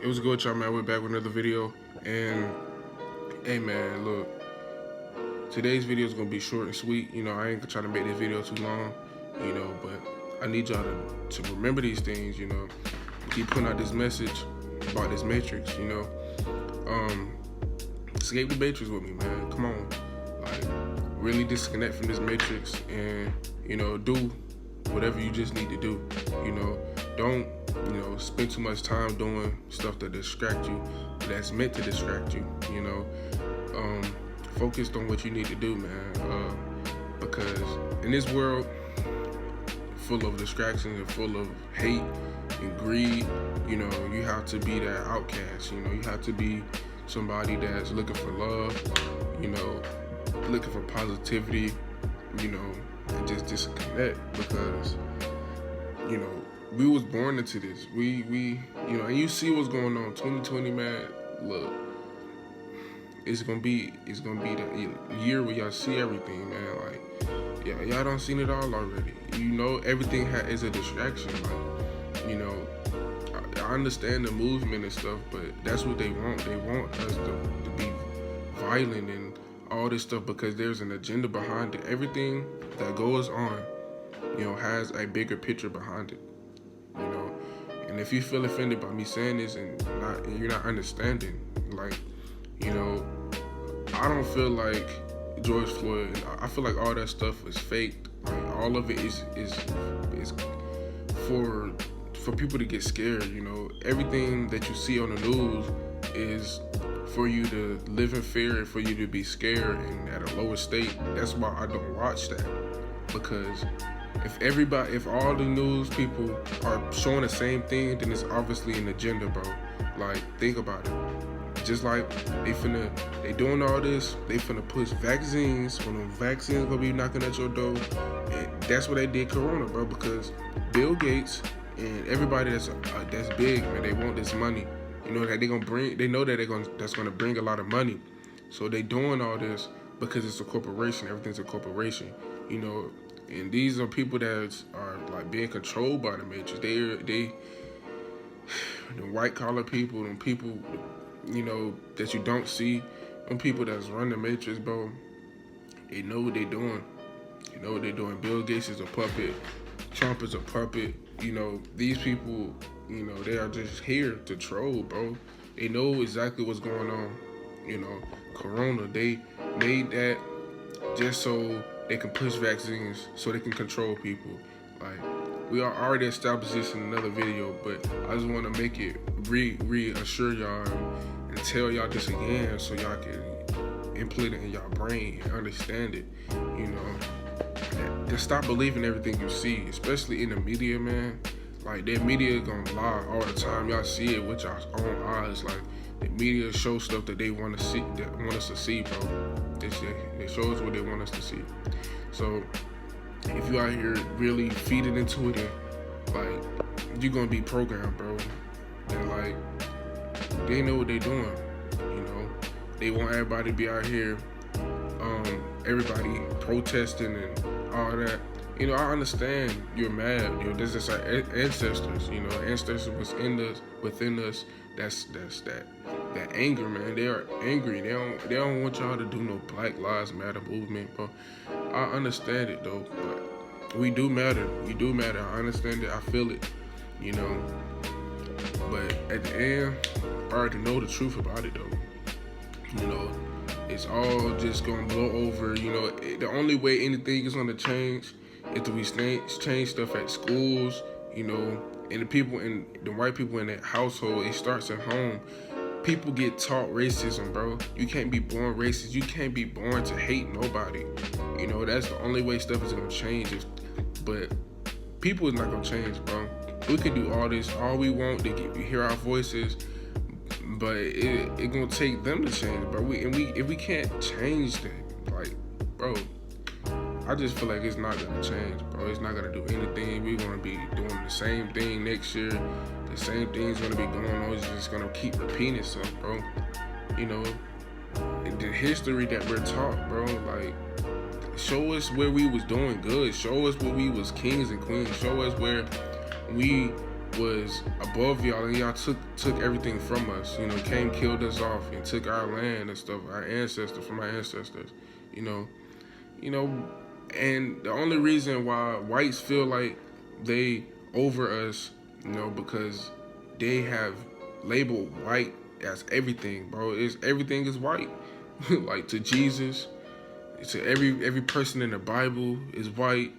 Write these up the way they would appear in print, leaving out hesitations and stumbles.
It was good, y'all, man. We're back with another video. And, hey, man, look. Today's video is going to be short and sweet. You know, I ain't trying to make this video too long, you know, but I need y'all to remember these things, you know. Keep putting out this message about this matrix, you know. Escape the matrix with me, man. Come on. Like, really disconnect from this matrix and, you know, do whatever you just need to do, you know. Don't, you know, spend too much time doing stuff that distract you, that's meant to distract you, you know. Focused on what you need to do, man, because in this world full of distractions and full of hate and greed, you know, you have to be that outcast, you know. You have to be somebody that's looking for love, you know, looking for positivity, you know, and just disconnect, because, you know, we was born into this. We you know, and you see what's going on. 2020, man. Look, it's gonna be the year where y'all see everything, man. Like, yeah, y'all done seen it all already. You know, everything is a distraction. Like, you know, I understand the movement and stuff, but that's what they want. They want us to be violent and all this stuff because there's an agenda behind it. Everything that goes on, you know, has a bigger picture behind it. You know, and if you feel offended by me saying this and you're not understanding, like, you know, I don't feel like George Floyd. I feel like all that stuff is faked. Like, all of it is for people to get scared. You know, everything that you see on the news is for you to live in fear and for you to be scared and at a lower state. That's why I don't watch that, because if all the news people are showing the same thing, then it's obviously an agenda, bro. Like, think about it. Just like they doing all this, they finna push vaccines. When the vaccines gonna be knocking at your door, and that's what they did Corona, bro. Because Bill Gates and everybody that's big, man, they want this money. You know that they know that that's gonna bring a lot of money. So they doing all this because it's a corporation. Everything's a corporation, you know. And these are people that are like being controlled by the matrix. The white collar people and people, you know, that you don't see, them people that's run the matrix, bro. They know what they doing. You know what they doing. Bill Gates is a puppet. Trump is a puppet. You know, these people, you know, they are just here to troll, bro. They know exactly what's going on. You know, Corona, they made that just so they can push vaccines, so they can control people. Like, we are already established this in another video, but I just want to make it reassure y'all and tell y'all this again so y'all can implement it in y'all brain and understand it. You know, just stop believing everything you see, especially in the media, man. Like, their media gonna lie all the time. Y'all see it with y'all own eyes. Like, the media show stuff that they want to see, that want us to see, bro. They show us what they want us to see. So if you out here really feeding into it, and, like, you're gonna be programmed, bro. And, like, they know what they doing. You know, they want everybody to be out here, everybody protesting and all that. You know, I understand you're mad. You know, this is our ancestors. You know, ancestors was within us. That's that anger, man. They are angry. They don't want y'all to do no Black Lives Matter movement, bro. I understand it though, but we do matter. We do matter. I understand it. I feel it. You know, but at the end, I already know the truth about it though. You know, it's all just gonna blow over. You know, the only way anything is gonna change is if we change stuff at schools. You know, and the white people in that household, it starts at home. People get taught racism, bro. You can't be born racist. You can't be born to hate nobody. You know, that's the only way stuff is gonna change. But people is not gonna change, bro. We can do all this, all we want to hear our voices, but it gonna take them to change, bro. If we can't change that, like, bro, I just feel like it's not gonna change, bro. It's not gonna do anything. We're gonna be doing the same thing next year. The same thing's gonna be going on. It's just gonna keep repeating itself, bro. You know, the history that we're taught, bro. Like, show us where we was doing good. Show us where we was kings and queens. Show us where we was above y'all, and y'all took everything from us. You know, came, killed us off, and took our land and stuff, our ancestors from our ancestors. You know, you know, and the only reason why whites feel like they over us, you know, because they have labeled white as everything, bro. Everything is white. Like to Jesus, to every person in the Bible is white.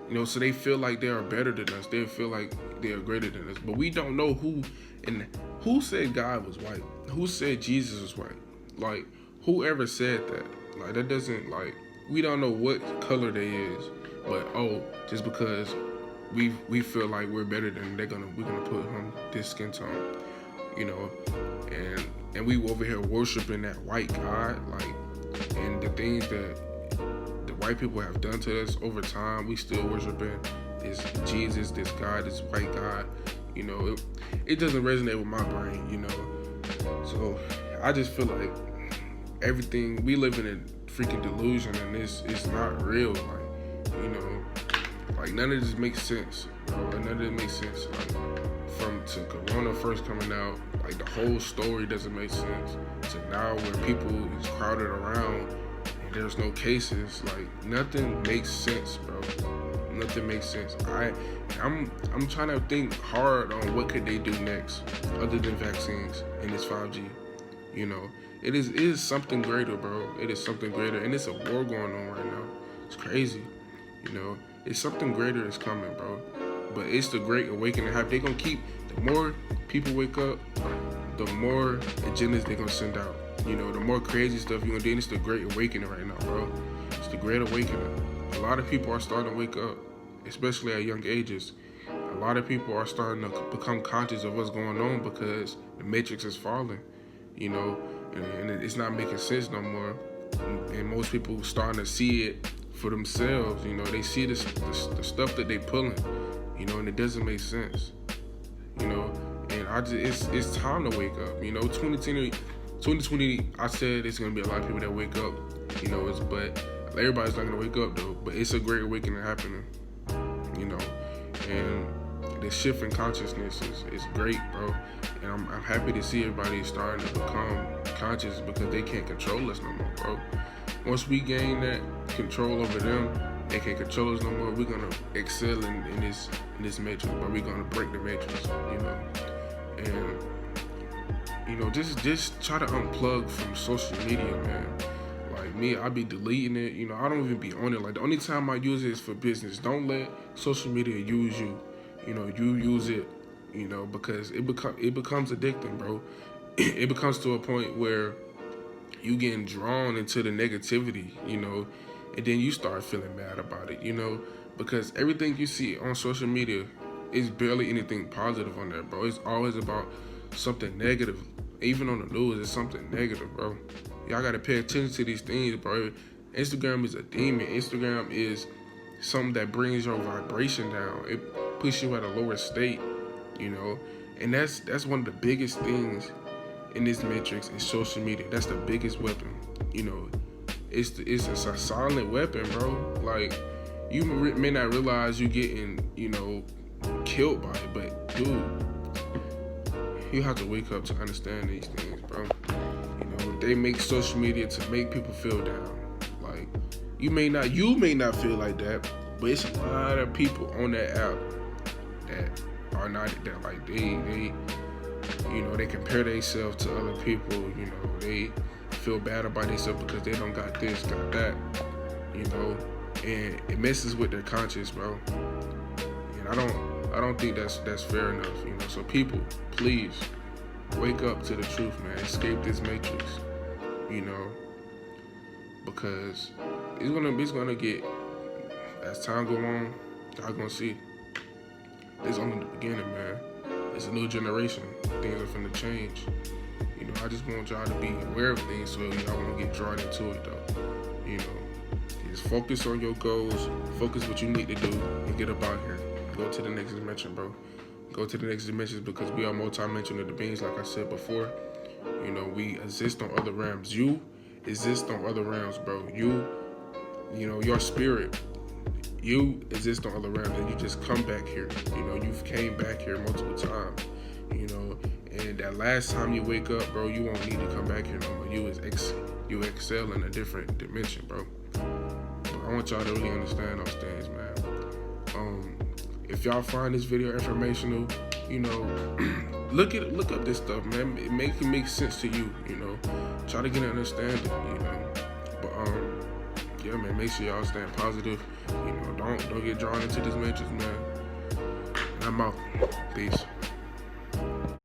You know, so they feel like they are better than us. They feel like they are greater than us. But we don't know who said God was white. Who said Jesus was white? Like, whoever said that? Like, that doesn't, like, we don't know what color they is. But just because we feel like we're better than them, we're gonna put him this skin tone, you know, and we over here worshiping that white God, like, and the things that the white people have done to us over time, we still worshiping this Jesus, this God, this white God. You know, it doesn't resonate with my brain, you know. So I just feel like everything, we live in a freaking delusion, and it's not real. Like, you know, like none of this makes sense, bro. None of it makes sense. Like, to Corona first coming out, like the whole story doesn't make sense. To now where people is crowded around and there's no cases, like nothing makes sense, bro. Nothing makes sense. I'm trying to think hard on what could they do next other than vaccines and this 5G. You know, it is something greater, bro. It is something greater, and it's a war going on right now. It's crazy. You know, it's something greater is coming, bro. But it's the great awakening. They gonna keep, the more people wake up, the more agendas they gonna send out. You know, the more crazy stuff you gonna do. And it's the great awakening right now, bro. It's the great awakening. A lot of people are starting to wake up, especially at young ages. A lot of people are starting to become conscious of what's going on because the matrix is falling, you know, and it's not making sense no more. And most people starting to see it for themselves. You know, they see the stuff that they pulling, you know, and it doesn't make sense, you know. And it's time to wake up, you know. 2020, I said it's gonna be a lot of people that wake up, you know. But everybody's not gonna wake up though. But it's a great awakening happening, you know. And the shift in consciousness is great, bro. And I'm happy to see everybody starting to become conscious because they can't control us no more, bro. Once we gain that control over them, they can't control us no more. We're gonna excel in this matrix, but we're gonna break the matrix, you know. And you know, just try to unplug from social media, man. Like me, I be deleting it. You know, I don't even be on it. Like the only time I use it is for business. Don't let social media use you. You know, you use it, you know, because it becomes addicting, bro. It becomes to a point where you getting drawn into the negativity, you know, and then you start feeling mad about it, you know, because everything you see on social media is barely anything positive on there, bro. It's always about something negative. Even on the news, it's something negative, bro. Y'all gotta pay attention to these things, bro. Instagram is a demon. Instagram is something that brings your vibration down. It puts you at a lower state, you know, and that's one of the biggest things in this matrix is social media. That's the biggest weapon, you know. It's a silent weapon, bro. Like you may not realize you getting, you know, killed by it, but dude, you have to wake up to understand these things, bro. You know, they make social media to make people feel down. Like you may not feel like that, but it's a lot of people on that app that are not that, like they you know, they compare themselves to other people. You know, they feel bad about themselves because they don't got this, got that, you know, and it messes with their conscience, bro. And I don't think that's fair enough, you know. So people, please wake up to the truth, man. Escape this matrix, you know, because it's gonna get, as time go on, y'all gonna see. It's only the beginning, man. It's a new generation. Things are finna change. You know, I just want y'all to be aware of things so y'all won't get drawn into it, though. You know, just focus on your goals, focus what you need to do, and get up out here. Go to the next dimension, bro. Go to the next dimension because we are multi-dimensional beings, like I said before. You know, we exist on other realms. You exist on other realms, bro. You know, your spirit You exist on other realms, and you just come back here. You know, you've came back here multiple times. You know, and that last time you wake up, bro, you won't need to come back here no more. You excel in a different dimension, bro. I want y'all to really understand those things, man. If y'all find this video informational, you know, look up this stuff, man. It make sense to you, you know. Try to get an understanding, you know. But yeah, man, make sure y'all staying positive. You know, don't get drawn into this matrix, man. And I'm out. Peace.